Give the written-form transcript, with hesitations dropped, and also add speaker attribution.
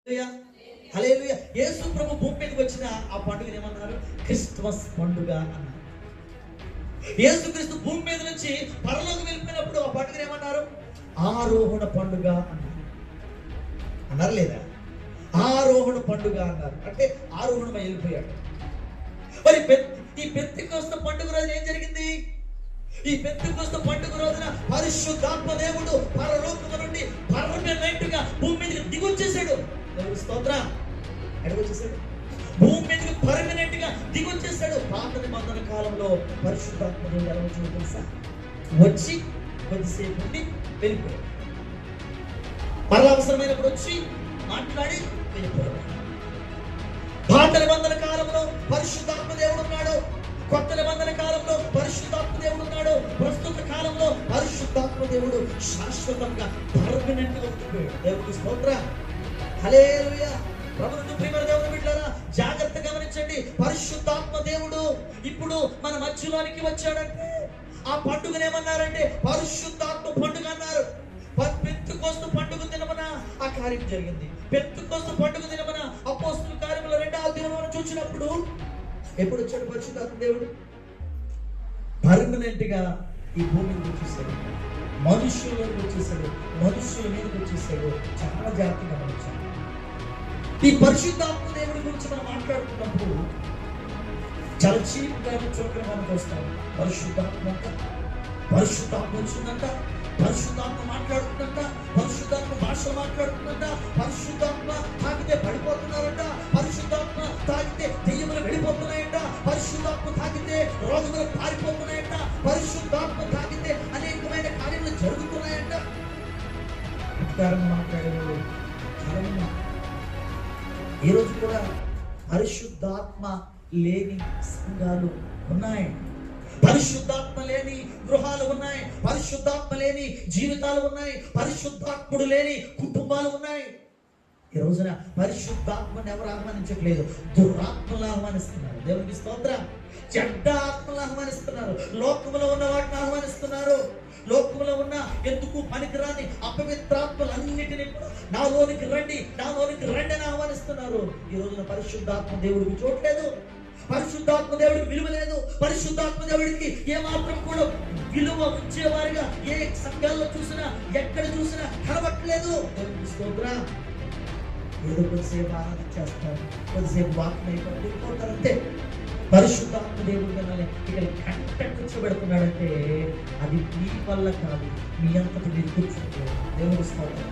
Speaker 1: హల్లెలూయా. యేసు ప్రభు భూమి మీదకి వచ్చిన ఆ పండుగను ఏమన్నారు? క్రిస్మస్ పండుగ అన్నారు. యేసుక్రీస్తు భూమి మీద నుంచి పరలోకం వెళ్ళిపోయినప్పుడు ఆ పండుగను ఏమన్నారు? ఆరోహణ పండుగ అన్నారు. అన్నారు లేదా? ఆరోహణ పండుగ అన్నారు. అంటే ఆరోహణమై వెళ్ళిపోయాడు. మరి ఈ పెంతెకొస్తు పండుగ రోజున ఏం జరిగింది? ఈ పెంతెకొస్తు పండుగ రోజున పరిశుద్ధాత్మ దేవుడు పరలోకము నుండి పర్మనెంట్ గా భూమి మీదకి దిగొచ్చేసాడు. దేవుని స్తోత్రం. ఎడగొచ్చేసాడు, భూమి మీదకి పర్మనెంట్ గా దిగొచ్చేసాడు. పాత నిబంధన కాలంలో పరిశుద్ధాత్మ దేవుడు ఎలా వచ్చి తెలుసా? వచ్చి కొద్దిసేపు ఉండి వెళ్ళిపోయాడు. మరలా అవసరమైనప్పుడు వచ్చి మాట్లాడి వెళ్ళిపోయాడు. పాత నిబంధన కాలంలో పరిశుద్ధాత్మ దేవుడు ఉన్నాడు. కొత్త నిబంధన కాలంలో పరిశుద్ధాత్మ దేవుడు ఉన్నాడు. ప్రస్తుత కాలంలో పరిశుద్ధాత్మ దేవుడు శాశ్వతంగా పర్మనెంట్ గా ఉండిపోయాడు. దేవుడికి స్తోత్రం. హల్లెలూయా. ప్రభువును ప్రియమైన దేవుని బిడ్డలారా, జాగ్రత్తగా గమనించండి. పరిశుద్ధాత్మ దేవుడు ఇప్పుడు మన మధ్యలోనికి వచ్చాడంటే ఆ పండుగను ఏమన్నారంటే పరిశుద్ధాత్మ పండుగ అన్నారు. పెంతెకొస్తు పండుగ దినమున ఆ కార్యం జరిగింది. పెంతెకొస్తు పండుగ దినమున అపోస్తలుల కార్యముల 2వ అధ్యాయమును చూసినప్పుడు ఎప్పుడు వచ్చాడు పరిశుద్ధాత్మ దేవుడు? పర్మనెంట్ గా ఈ భూమి మీదకి వచ్చేసాడు. మనుష్యులకు వచ్చేసాడు. మనుష్యుల మీదకి వచ్చేసాడు. చాలా జాగ్రత్తగా గమనించాలి. ఈ పరిశుద్ధాత్మ దేవుడి గురించి మనం మాట్లాడుతున్నప్పుడు చాలా చీప్ గా చోట్ల మనం చూస్తాం. పరిశుద్ధాత్మ పరిశుద్ధాత్మ వచ్చిందంట, పరిశుద్ధాత్మ మాట్లాడుతుందంట, పరిశుద్ధాత్మ భాషలు మాట్లాడుతుందంట, పరిశుద్ధాత్మ తాగితే పడిపోతున్నారంట, పరిశుద్ధాత్మ తాగితే దెయ్యములు వెళ్ళిపోతున్నాయంట, పరిశుద్ధాత్మ తాగితే రోగములు పారిపోతున్నాయంట, పరిశుద్ధాత్మ తాగితే అనేకమైన కార్యములు జరుగుతున్నాయంట. మాట్లాడేవాళ్ళు చాలా ఉన్నారు. ఈరోజు కూడా పరిశుద్ధాత్మ లేని సంఘాలు ఉన్నాయి. పరిశుద్ధాత్మ లేని గృహాలు ఉన్నాయి. పరిశుద్ధాత్మ లేని జీవితాలు ఉన్నాయి. పరిశుద్ధాత్ముడు లేని కుటుంబాలు ఉన్నాయి. ఈ రోజున పరిశుద్ధాత్మని ఎవరు ఆహ్వానించట్లేదు, దురాత్మలు ఆహ్వానిస్తున్నారు. దేవునికి స్తోత్రం. చెడ్డ ఆత్మలు ఆహ్వానిస్తున్నారు. లోకములో ఉన్న వాటిని ఆహ్వానిస్తున్నారు. లోకంలో ఉన్న ఎందుకు పనికిరాని అపవిత్రాత్మలన్నిటినీ నాలోనికి రండి, నాలోనికి రండి అని ఆహ్వానిస్తున్నారు. ఈ రోజున పరిశుద్ధాత్మ దేవుడికి చోట్లేదు. పరిశుద్ధాత్మ దేవుడికి విలువ లేదు. పరిశుద్ధాత్మ దేవుడికి ఏమాత్రం కూడా విలువ ఉంచేవారుగా ఏ సంఘాల్లో చూసినా ఎక్కడ చూసినా కనబట్టలేదు. దేవుడికి స్తోత్రం. ఏదో కొద్దిసేపు ఆరాధన చేస్తారు, కొద్దిసేపు వాక్యం అయిపోతారు అంతే. పరిశుద్ధాత్మ దేవుడు కన్నా ఇక్కడ కంట కూర్చోబెడుతున్నాడంటే అది మీ వల్ల కాదు, మీ అంతటి మీరు కూర్చుంటే దేవుడు స్తోత్రం.